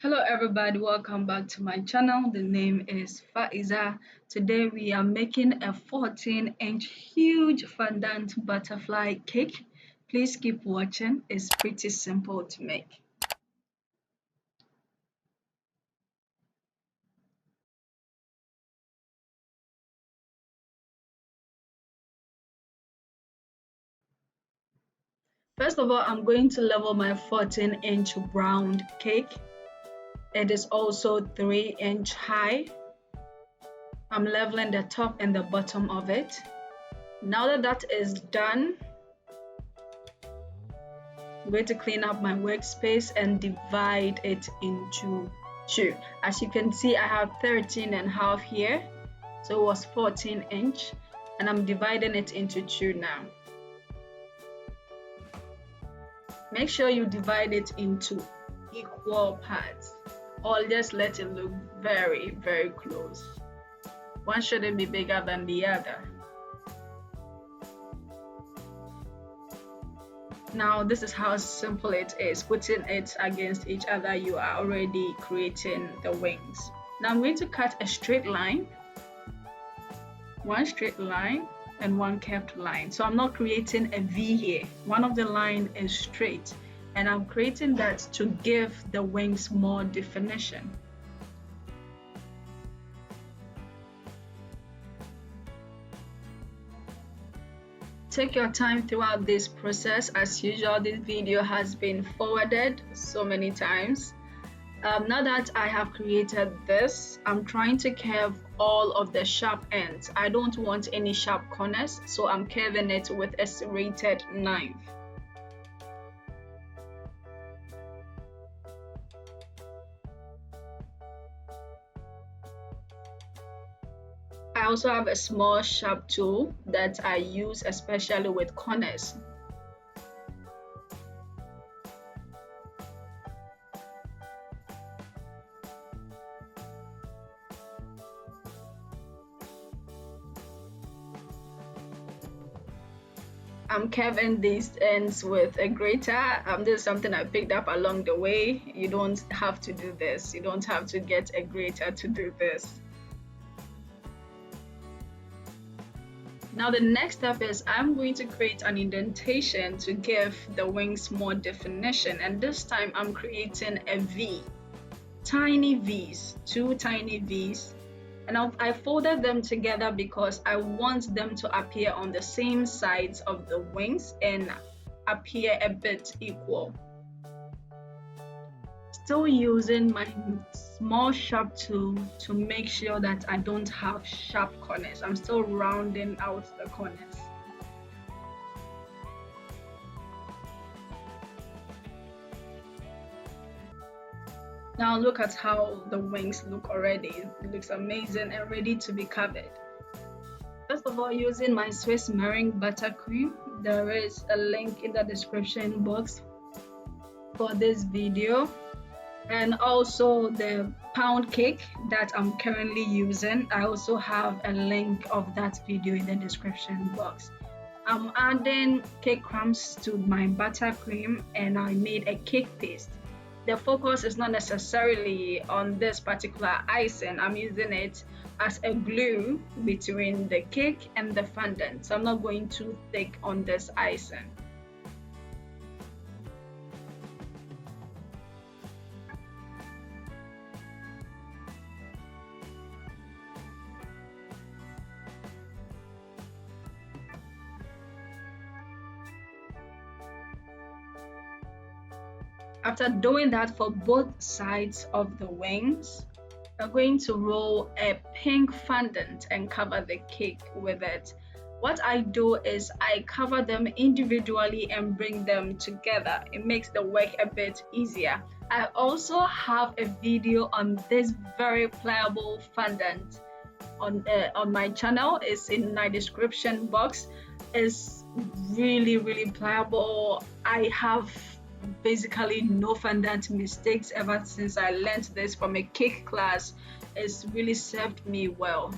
Hello everybody, welcome back to my channel. The name is Fah-Eza. Today we are making a 14-inch huge fondant butterfly cake. Please keep watching, it's pretty simple to make. First of all, I'm going to level my 14-inch round cake. It is also 3-inch high. I'm leveling the top and the bottom of it. Now that that is done, I'm going to clean up my workspace and divide it into two. As you can see, I have 13.5 here, so it was 14-inch, and I'm dividing it into two now. Make sure you divide it into equal parts, or just let it look very, very close. One shouldn't be bigger than the other. Now this is how simple it is. Putting it against each other, you are already creating the wings. Now I'm going to cut a straight line, one straight line and one curved line. So I'm not creating a V here. One of the line is straight, and I'm creating that to give the wings more definition. Take your time throughout this process. As usual, this video has been forwarded so many times. Now that I have created this, I'm trying to curve all of the sharp ends. I don't want any sharp corners, so I'm curving it with a serrated knife. I also have a small sharp tool that I use especially with corners. I'm curving these ends with a grater. This is something I picked up along the way. You don't have to do this. You don't have to get a grater to do this. Now the next step is I'm going to create an indentation to give the wings more definition, and this time I'm creating a V, tiny V's, two tiny V's, and I folded them together because I want them to appear on the same sides of the wings and appear a bit equal. Still using my small sharp tool to make sure that I don't have sharp corners. I'm still rounding out the corners. Now look at how the wings look already. It looks amazing and ready to be covered. First of all, using my Swiss Meringue Buttercream, there is a link in the description box for this video, and also the pound cake that I'm currently using. I also have a link of that video in the description box. I'm adding cake crumbs to my buttercream, and I made a cake paste. The focus is not necessarily on this particular icing. I'm using it as a glue between the cake and the fondant, so I'm not going too thick on this icing. After doing that for both sides of the wings, we're going to roll a pink fondant and cover the cake with it. What I do is I cover them individually and bring them together. It makes the work a bit easier. I also have a video on this very pliable fondant on my channel. It's in my description box. It's really pliable. I have basically no fondant mistakes ever since I learned this from a cake class. It's really served me well.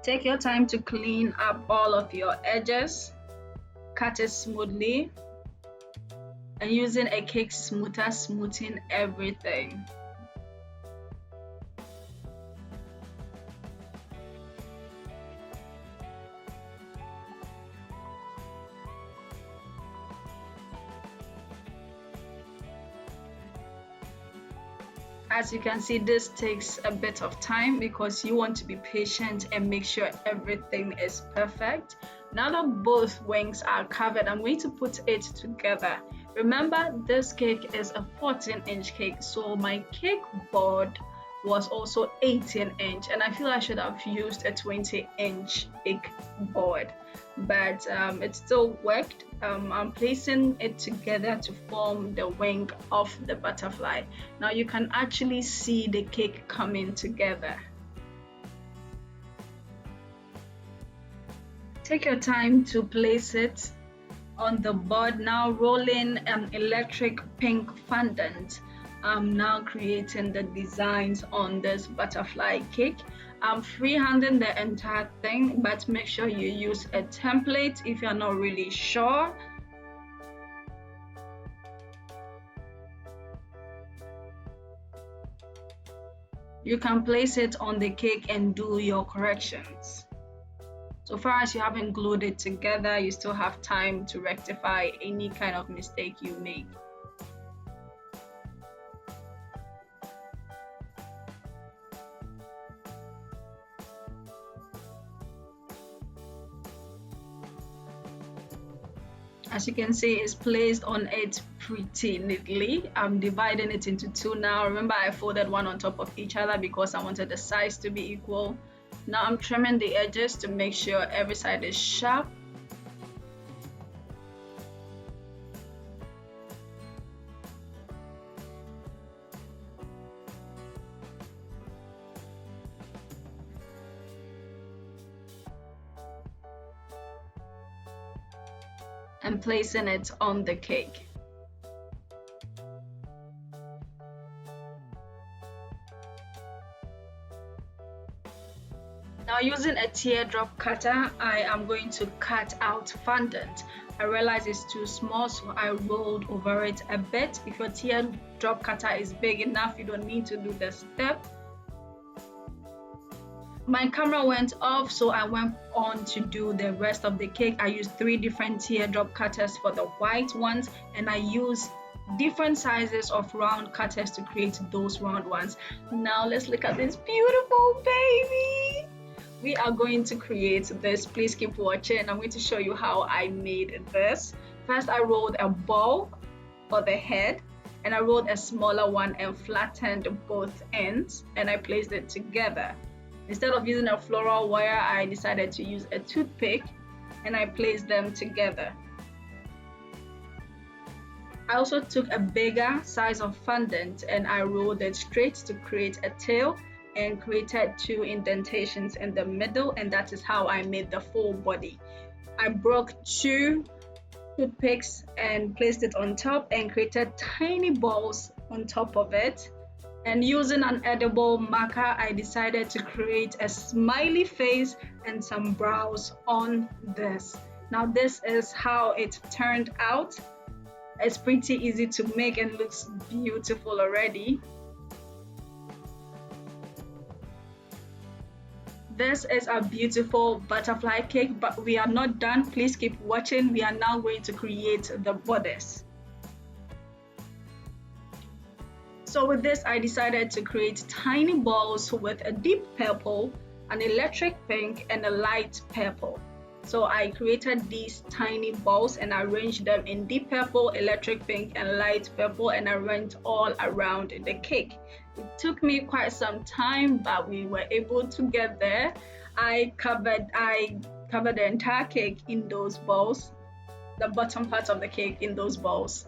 Take your time to clean up all of your edges, cut it smoothly, and using a cake smoother, smoothing everything. As you can see, this takes a bit of time because you want to be patient and make sure everything is perfect. Now that both wings are covered, I'm going to put it together. Remember, this cake is a 14-inch cake, so my cake board was also 18-inch, and I feel I should have used a 20-inch cake board, but it still worked. I'm placing it together to form the wing of the butterfly. Now you can actually see the cake coming together. Take your time to place it on the board. Now rolling an electric pink fondant. I'm now creating the designs on this butterfly cake. I'm freehanding the entire thing, but make sure you use a template if you're not really sure. You can place it on the cake and do your corrections. So far as you haven't glued it together, you still have time to rectify any kind of mistake you make. As you can see, it's placed on it pretty neatly. I'm dividing it into two now. Remember, I folded one on top of each other because I wanted the size to be equal. Now I'm trimming the edges to make sure every side is sharp. And placing it on the cake. Now using a teardrop cutter, I am going to cut out fondant. I realized it's too small, so I rolled over it a bit. If your teardrop cutter is big enough, you don't need to do the step. My camera went off, so I went on to do the rest of the cake. I used 3 different teardrop cutters for the white ones, and I used different sizes of round cutters to create those round ones. Now let's look at this beautiful baby. We are going to create this. Please keep watching. I'm going to show you how I made this. First, I rolled a ball for the head, and I rolled a smaller one and flattened both ends, and I placed it together. Instead of using a floral wire, I decided to use a toothpick, and I placed them together. I also took a bigger size of fondant and I rolled it straight to create a tail and created 2 indentations in the middle, and that is how I made the full body. I broke 2 toothpicks and placed it on top and created tiny balls on top of it. And using an edible marker, I decided to create a smiley face and some brows on this. Now this is how it turned out. It's pretty easy to make and looks beautiful already. This is a beautiful butterfly cake, but we are not done. Please keep watching. We are now going to create the bodice. So with this, I decided to create tiny balls with a deep purple, an electric pink, and a light purple. So I created these tiny balls and arranged them in deep purple, electric pink, and light purple, and I went all around the cake. It took me quite some time, but we were able to get there. I covered the entire cake in those balls, the bottom part of the cake in those balls.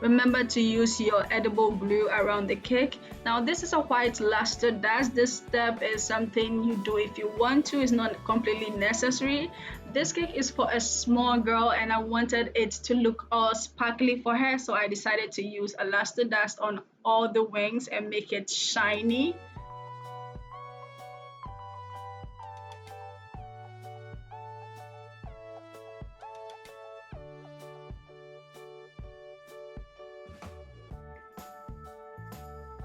Remember to use your edible glue around the cake. Now this is a white luster dust. This step is something you do if you want to. It's not completely necessary. This cake is for a small girl and I wanted it to look all sparkly for her, so I decided to use a luster dust on all the wings and make it shiny.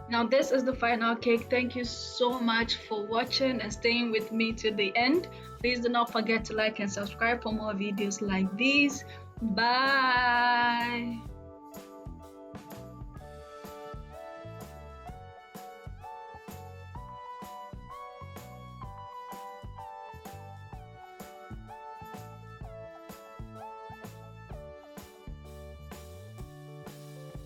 Now this is the final cake. Thank you so much for watching and staying with me to the end. Please do not forget to like and subscribe for more videos like these. Bye.